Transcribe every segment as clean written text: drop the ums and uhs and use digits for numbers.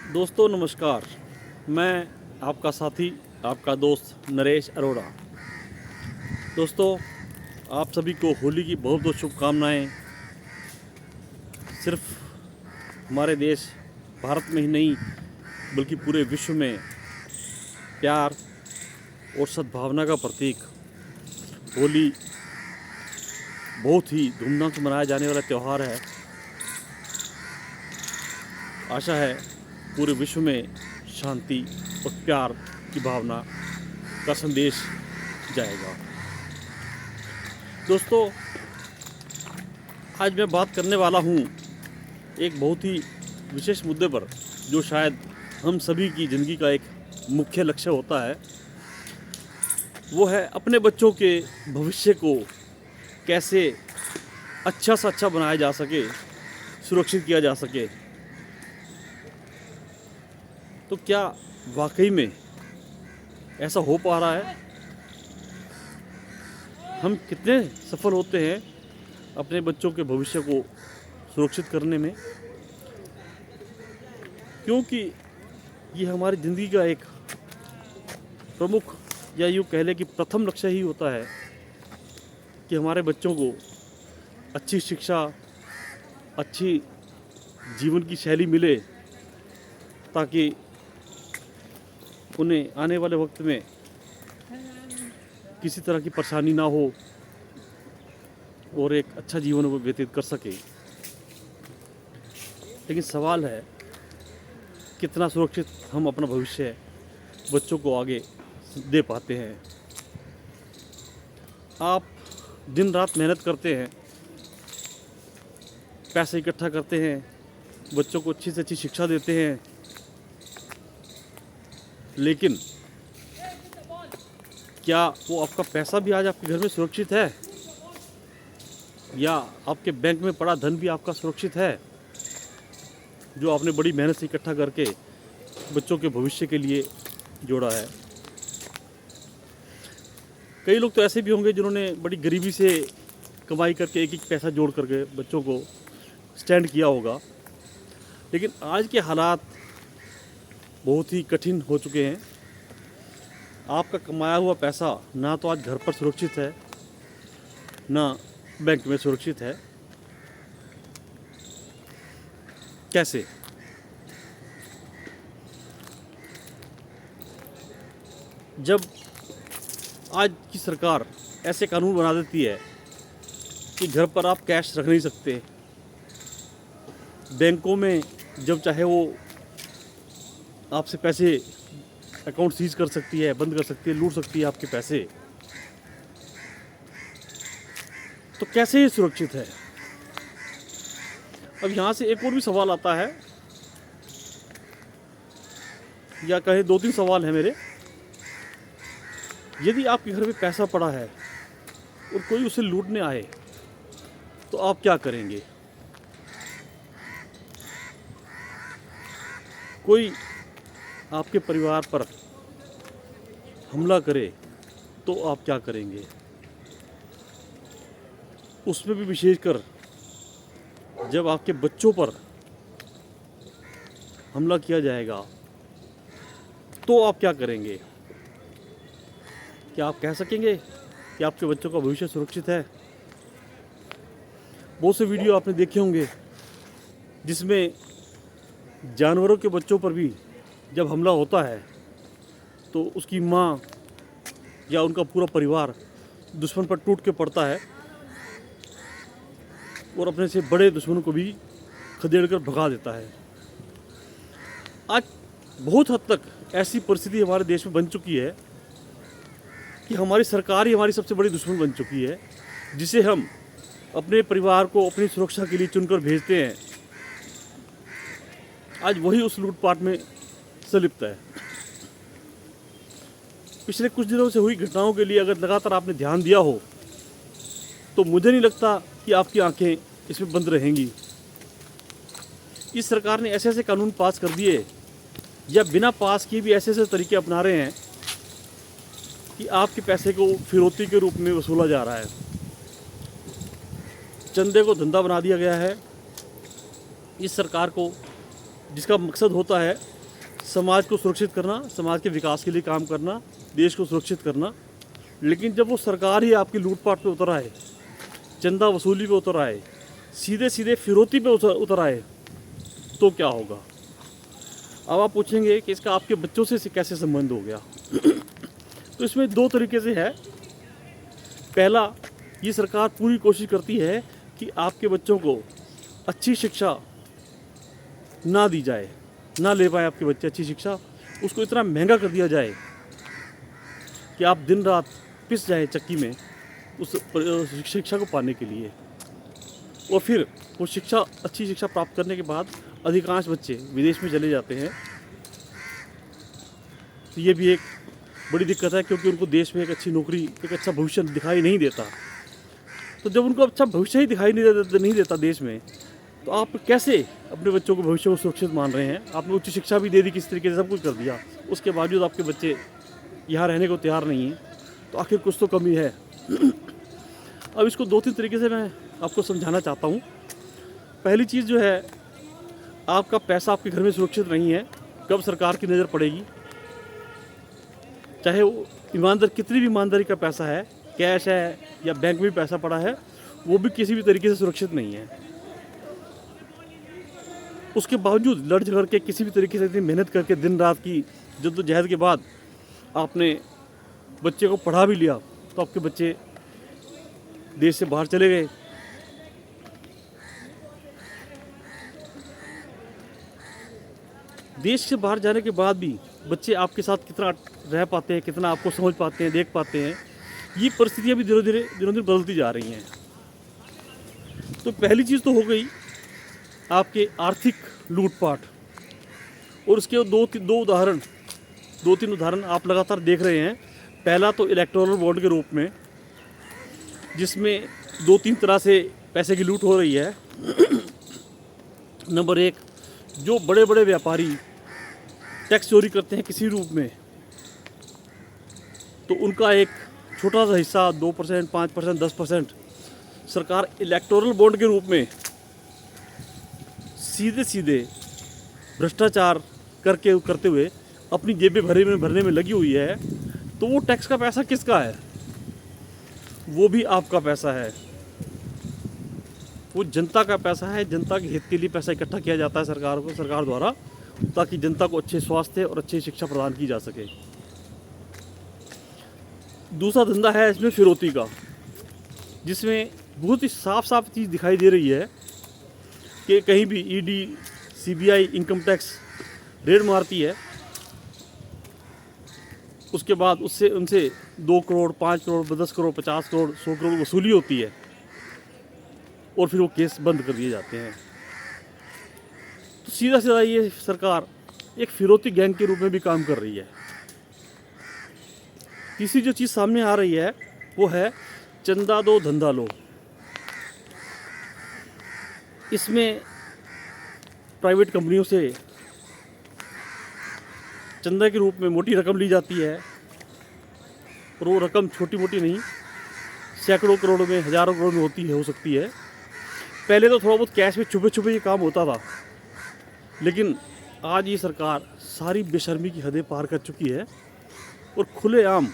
दोस्तों नमस्कार। मैं आपका साथी, आपका दोस्त नरेश अरोड़ा। दोस्तों, आप सभी को होली की बहुत बहुत शुभकामनाएं। सिर्फ हमारे देश भारत में ही नहीं बल्कि पूरे विश्व में प्यार और सद्भावना का प्रतीक होली बहुत ही धूमधाम से मनाया जाने वाला त्यौहार है। आशा है पूरे विश्व में शांति और प्यार की भावना का संदेश जाएगा। दोस्तों, आज मैं बात करने वाला हूँ एक बहुत ही विशेष मुद्दे पर, जो शायद हम सभी की ज़िंदगी का एक मुख्य लक्ष्य होता है। वो है अपने बच्चों के भविष्य को कैसे अच्छा से अच्छा बनाया जा सके, सुरक्षित किया जा सके। तो क्या वाकई में ऐसा हो पा रहा है? हम कितने सफल होते हैं अपने बच्चों के भविष्य को सुरक्षित करने में? क्योंकि ये हमारी ज़िंदगी का एक प्रमुख, या यूँ कह लें कि प्रथम लक्ष्य ही होता है कि हमारे बच्चों को अच्छी शिक्षा, अच्छी जीवन की शैली मिले, ताकि उन्हें आने वाले वक्त में किसी तरह की परेशानी ना हो और एक अच्छा जीवन वो व्यतीत कर सके। लेकिन सवाल है, कितना सुरक्षित हम अपना भविष्य बच्चों को आगे दे पाते हैं। आप दिन रात मेहनत करते हैं, पैसे इकट्ठा करते हैं, बच्चों को अच्छी से अच्छी शिक्षा देते हैं, लेकिन क्या वो आपका पैसा भी आज आपके घर में सुरक्षित है? या आपके बैंक में पड़ा धन भी आपका सुरक्षित है, जो आपने बड़ी मेहनत से इकट्ठा करके बच्चों के भविष्य के लिए जोड़ा है? कई लोग तो ऐसे भी होंगे जिन्होंने बड़ी गरीबी से कमाई करके एक एक पैसा जोड़ करके बच्चों को स्टैंड किया होगा। लेकिन आज के हालात बहुत ही कठिन हो चुके हैं। आपका कमाया हुआ पैसा ना तो आज घर पर सुरक्षित है, ना बैंक में सुरक्षित है। कैसे? जब आज की सरकार ऐसे कानून बना देती है कि घर पर आप कैश रख नहीं सकते, बैंकों में जब चाहे वो आपसे पैसे अकाउंट सीज कर सकती है, बंद कर सकती है, लूट सकती है आपके पैसे, तो कैसे ये सुरक्षित है? अब यहाँ से एक और भी सवाल आता है, या कहे दो तीन सवाल है मेरे। यदि आपके घर में पैसा पड़ा है और कोई उसे लूटने आए, तो आप क्या करेंगे? कोई आपके परिवार पर हमला करे तो आप क्या करेंगे? उसमें भी विशेषकर जब आपके बच्चों पर हमला किया जाएगा, तो आप क्या करेंगे? क्या आप कह सकेंगे कि आपके बच्चों का भविष्य सुरक्षित है? बहुत से वीडियो आपने देखे होंगे जिसमें जानवरों के बच्चों पर भी जब हमला होता है तो उसकी माँ या उनका पूरा परिवार दुश्मन पर टूट के पड़ता है और अपने से बड़े दुश्मनों को भी खदेड़ कर भगा देता है। आज बहुत हद तक ऐसी परिस्थिति हमारे देश में बन चुकी है कि हमारी सरकार ही हमारी सबसे बड़ी दुश्मन बन चुकी है, जिसे हम अपने परिवार को अपनी सुरक्षा के लिए चुनकर भेजते हैं। आज वही उस लूटपाट में संलिप्त है। पिछले कुछ दिनों से हुई घटनाओं के लिए अगर लगातार आपने ध्यान दिया हो, तो मुझे नहीं लगता कि आपकी आंखें इसमें बंद रहेंगी। इस सरकार ने ऐसे ऐसे कानून पास कर दिए, या बिना पास किए भी ऐसे ऐसे तरीके अपना रहे हैं कि आपके पैसे को फिरौती के रूप में वसूला जा रहा है। चंदे को धंधा बना दिया गया है। इस सरकार को, जिसका मकसद होता है समाज को सुरक्षित करना, समाज के विकास के लिए काम करना, देश को सुरक्षित करना। लेकिन जब वो सरकार ही आपकी लूटपाट पे उतर आए, चंदा वसूली पे उतर आए, सीधे सीधे फिरौती पे उतर आए, तो क्या होगा? अब आप पूछेंगे कि इसका आपके बच्चों से कैसे संबंध हो गया? तो इसमें दो तरीके से है। पहला, ये सरकार पूरी कोशिश करती है कि आपके बच्चों को अच्छी शिक्षा ना दी जाए, ना ले पाए आपके बच्चे अच्छी शिक्षा, उसको इतना महंगा कर दिया जाए कि आप दिन रात पिस जाए चक्की में उस शिक्षा को पाने के लिए। और फिर वो अच्छी शिक्षा प्राप्त करने के बाद अधिकांश बच्चे विदेश में चले जाते हैं। तो ये भी एक बड़ी दिक्कत है, क्योंकि उनको देश में एक अच्छी नौकरी, एक अच्छा भविष्य दिखाई नहीं देता। तो जब उनको अच्छा भविष्य ही दिखाई नहीं देता देश में, तो आप कैसे अपने बच्चों को भविष्य को सुरक्षित मान रहे हैं? आपने उच्च शिक्षा भी दे दी, किस तरीके से सब कुछ कर दिया, उसके बावजूद आपके बच्चे यहाँ रहने को तैयार नहीं हैं, तो आखिर कुछ तो कमी है। अब इसको दो तीन तरीके से मैं आपको समझाना चाहता हूँ। पहली चीज़ जो है, आपका पैसा आपके घर में सुरक्षित नहीं है। कब सरकार की नज़र पड़ेगी, चाहे वो कितनी भी ईमानदारी का पैसा है, कैश है या बैंक में पैसा पड़ा है, वो भी किसी भी तरीके से सुरक्षित नहीं है। उसके बावजूद लड़ झगड़ के, किसी भी तरीके से इतनी मेहनत करके, दिन रात की जद्दोजहद के बाद आपने बच्चे को पढ़ा भी लिया, तो आपके बच्चे देश से बाहर चले गए। देश से बाहर जाने के बाद भी बच्चे आपके साथ कितना रह पाते हैं, कितना आपको समझ पाते हैं, देख पाते हैं, ये परिस्थितियाँ भी दिनों दिन बदलती जा रही हैं। तो पहली चीज़ तो हो गई आपके आर्थिक लूटपाट, और उसके दो तीन उदाहरण आप लगातार देख रहे हैं। पहला तो इलेक्टोरल बॉन्ड के रूप में, जिसमें 2-3 तरह से पैसे की लूट हो रही है। नंबर 1, जो बड़े बड़े व्यापारी टैक्स चोरी करते हैं किसी रूप में, तो उनका एक छोटा सा हिस्सा 2%, 5%, 10% सरकार इलेक्टोरल बॉन्ड के रूप में सीधे भ्रष्टाचार करते हुए अपनी जेबें भरने में लगी हुई है। तो वो टैक्स का पैसा किसका है? वो भी आपका पैसा है, वो जनता का पैसा है। जनता के हित के लिए पैसा इकट्ठा किया जाता है सरकार द्वारा, ताकि जनता को अच्छे स्वास्थ्य और अच्छी शिक्षा प्रदान की जा सके। दूसरा धंधा है इसमें फिरौती का, जिसमें बहुत ही साफ चीज़ दिखाई दे रही है कि कहीं भी ED, CBI, income tax raid मारती है, उसके बाद उनसे 2 करोड़, 5 करोड़, 10 करोड़, 50 करोड़, 100 करोड़ वसूली होती है, और फिर वो केस बंद कर दिए जाते हैं। तो सीधा ये सरकार एक फिरौती गैंग के रूप में भी काम कर रही है। तीसरी जो चीज़ सामने आ रही है, वो है चंदा दो धंधा लो। इसमें प्राइवेट कंपनियों से चंदा के रूप में मोटी रकम ली जाती है, और वो रकम छोटी मोटी नहीं, सैकड़ों करोड़ में, हज़ारों करोड़ में हो सकती है। पहले तो थोड़ा बहुत कैश में छुपे ये काम होता था, लेकिन आज ये सरकार सारी बेशर्मी की हदें पार कर चुकी है, और खुलेआम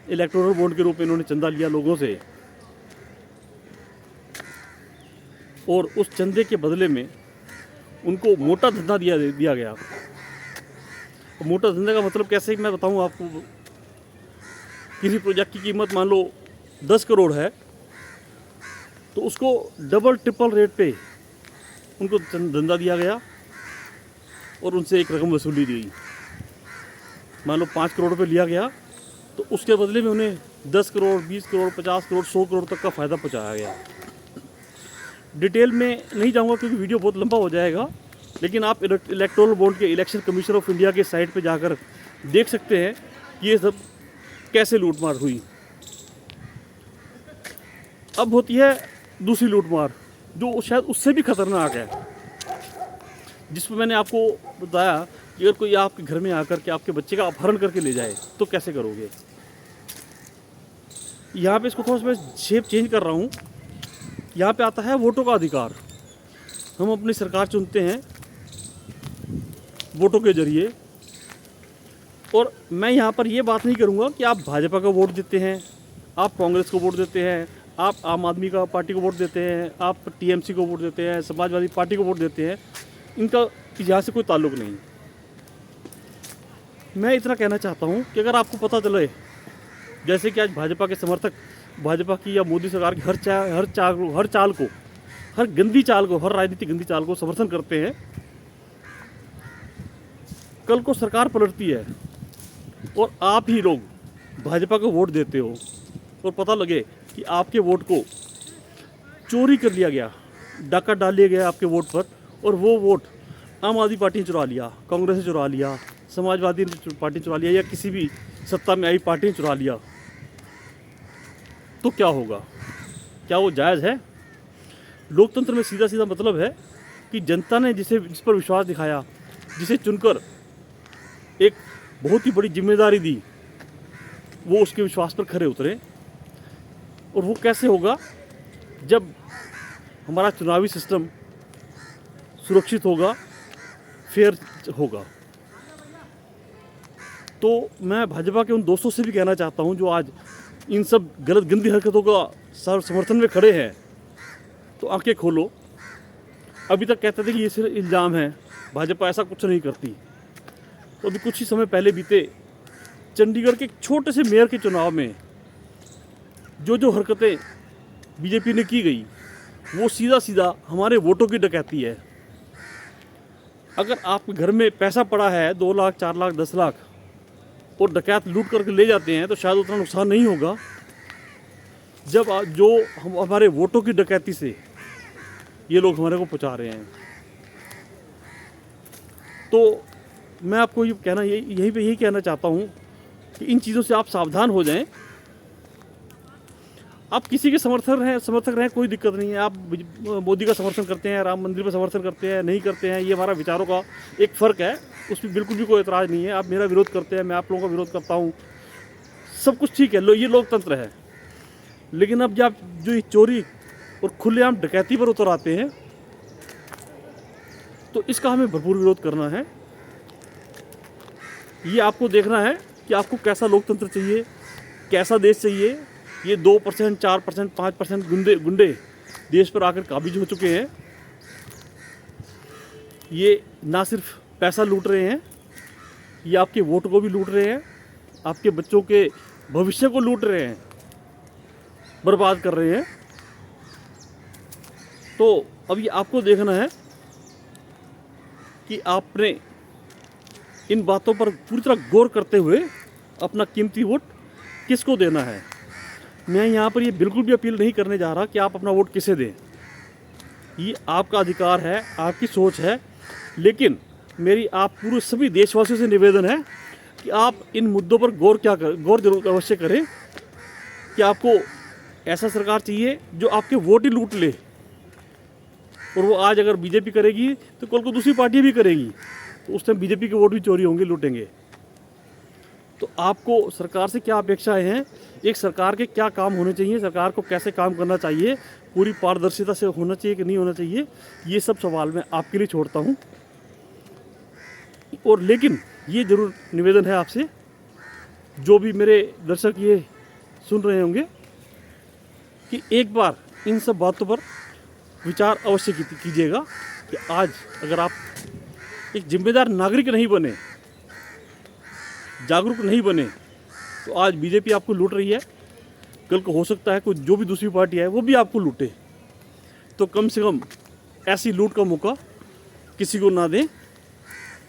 इलेक्टोरल बॉन्ड के रूप में इन्होंने चंदा लिया लोगों से, और उस चंदे के बदले में उनको मोटा धंधा दिया गया। मोटा धंधे का मतलब कैसे, मैं बताऊं आपको। किसी प्रोजेक्ट की कीमत मान लो 10 करोड़ है, तो उसको डबल ट्रिपल रेट पे उनको धंधा दिया गया, और उनसे एक रकम वसूली दी। मान लो 5 करोड़ पे लिया गया, तो उसके बदले में उन्हें 10 करोड़, 20 करोड़, 50 करोड़, 100 करोड़ तक का फ़ायदा पहुँचाया गया। डिटेल में नहीं जाऊंगा क्योंकि वीडियो बहुत लंबा हो जाएगा, लेकिन आप इलेक्टोरल बॉन्ड के इलेक्शन कमीशन ऑफ इंडिया के साइट पे जाकर देख सकते हैं कि ये सब कैसे लूटमार हुई। अब होती है दूसरी लूटमार, जो शायद उससे भी खतरनाक है, जिसमें मैंने आपको बताया कि अगर कोई आपके घर में आकर के आपके बच्चे का अपहरण करके ले जाए तो कैसे करोगे। यहाँ पे इसको थोड़ा सा मैं शेप चेंज कर रहा हूँ। यहाँ पे आता है वोटों का अधिकार। हम अपनी सरकार चुनते हैं, वोटों के जरिए। और मैं यहाँ पर ये बात नहीं करूँगा कि आप भाजपा को वोट देते हैं, आप कांग्रेस को वोट देते हैं, आप आम आदमी का पार्टी को वोट देते हैं, आप टीएमसी को वोट देते हैं, समाजवादी पार्टी को वोट देते हैं, इनका यहाँ से कोई ताल्लुक नहीं। मैं इतना कहना चाहता हूँ कि अगर आपको पता चले, जैसे कि आज भाजपा के समर्थक भाजपा की या मोदी सरकार की हर चाल को, हर गंदी चाल को, हर राजनीतिक गंदी चाल को समर्थन करते हैं, कल को सरकार पलटती है और आप ही लोग भाजपा को वोट देते हो और पता लगे कि आपके वोट को चोरी कर लिया गया, डाका डाल लिया गया आपके वोट पर, और वो वोट आम आदमी पार्टी ने चुरा लिया, कांग्रेस ने चुरा लिया, समाजवादी पार्टी ने चुरा लिया, या किसी भी सत्ता में आई पार्टी ने चुरा लिया, तो क्या होगा? क्या वो जायज़ है? लोकतंत्र में सीधा सीधा मतलब है कि जनता ने जिस पर विश्वास दिखाया, जिसे चुनकर एक बहुत ही बड़ी जिम्मेदारी दी, वो उसके विश्वास पर खरे उतरे। और वो कैसे होगा? जब हमारा चुनावी सिस्टम सुरक्षित होगा, फेयर होगा। तो मैं भाजपा के उन दोस्तों से भी कहना चाहता हूं जो आज इन सब गलत गंदी हरकतों का समर्थन में खड़े हैं, तो आंखें खोलो। अभी तक कहते थे कि ये सिर्फ इल्ज़ाम है, भाजपा ऐसा कुछ नहीं करती। तो अभी कुछ ही समय पहले बीते चंडीगढ़ के एक छोटे से मेयर के चुनाव में जो हरकतें बीजेपी ने की गई, वो सीधा सीधा हमारे वोटों की डकैती है। अगर आपके घर में पैसा पड़ा है 2 लाख, 4 लाख, 10 लाख, और डकैत लूट करके ले जाते हैं, तो शायद उतना नुकसान नहीं होगा जब जो हमारे वोटों की डकैती से ये लोग हमारे को पहुंचा रहे हैं। तो मैं आपको ये कहना यही कहना चाहता हूँ कि इन चीज़ों से आप सावधान हो जाएं। आप किसी के समर्थक रहें, कोई दिक्कत नहीं है। आप मोदी का समर्थन करते हैं, राम मंदिर पर समर्थन करते हैं, नहीं करते हैं, ये हमारा विचारों का एक फ़र्क है, उसमें बिल्कुल भी कोई एतराज़ नहीं है। आप मेरा विरोध करते हैं, मैं आप लोगों का विरोध करता हूँ, सब कुछ ठीक है, ये लोकतंत्र है। लेकिन अब जब जो ये चोरी और खुलेआम डकैती पर उतर आते हैं, तो इसका हमें भरपूर विरोध करना है। ये आपको देखना है कि आपको कैसा लोकतंत्र चाहिए, कैसा देश चाहिए। ये 2%, 4%, 5% गुंडे देश पर आकर काबिज हो चुके हैं। ये ना सिर्फ पैसा लूट रहे हैं, ये आपके वोट को भी लूट रहे हैं, आपके बच्चों के भविष्य को लूट रहे हैं, बर्बाद कर रहे हैं। तो अब ये आपको देखना है कि आपने इन बातों पर पूरी तरह गौर करते हुए अपना कीमती वोट किसको देना है। मैं यहाँ पर ये बिल्कुल भी अपील नहीं करने जा रहा कि आप अपना वोट किसे दें, ये आपका अधिकार है, आपकी सोच है। लेकिन मेरी आप पूरे सभी देशवासियों से निवेदन है कि आप इन मुद्दों पर गौर जरूर अवश्य करें कि आपको ऐसा सरकार चाहिए जो आपके वोट ही लूट ले, और वो आज अगर बीजेपी करेगी तो कल को दूसरी पार्टी भी करेगी, तो उस टाइम बीजेपी के वोट भी चोरी होंगे, लूटेंगे। तो आपको सरकार से क्या अपेक्षाएं हैं, एक सरकार के क्या काम होने चाहिए, सरकार को कैसे काम करना चाहिए, पूरी पारदर्शिता से होना चाहिए कि नहीं होना चाहिए, ये सब सवाल मैं आपके लिए छोड़ता हूँ। और लेकिन ये ज़रूर निवेदन है आपसे, जो भी मेरे दर्शक ये सुन रहे होंगे, कि एक बार इन सब बातों पर विचार अवश्य कीजिएगा कि आज अगर आप एक जिम्मेदार नागरिक नहीं बने, जागरूक नहीं बने, तो आज बीजेपी आपको लूट रही है, कल को हो सकता है कोई जो भी दूसरी पार्टी है वो भी आपको लूटे। तो कम से कम ऐसी लूट का मौका किसी को ना दें।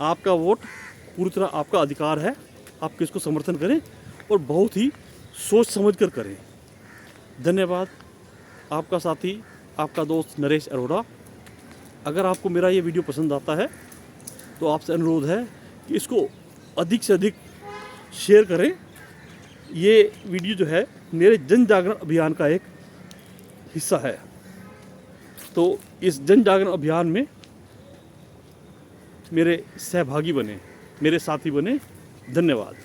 आपका वोट पूरी तरह आपका अधिकार है, आप किसको समर्थन करें और बहुत ही सोच समझ कर करें। धन्यवाद। आपका साथी, आपका दोस्त नरेश अरोड़ा। अगर आपको मेरा ये वीडियो पसंद आता है तो आपसे अनुरोध है कि इसको अधिक से अधिक शेयर करें। ये वीडियो जो है मेरे जन जागरण अभियान का एक हिस्सा है, तो इस जन जागरण अभियान में मेरे सहभागी बने, मेरे साथी बने। धन्यवाद।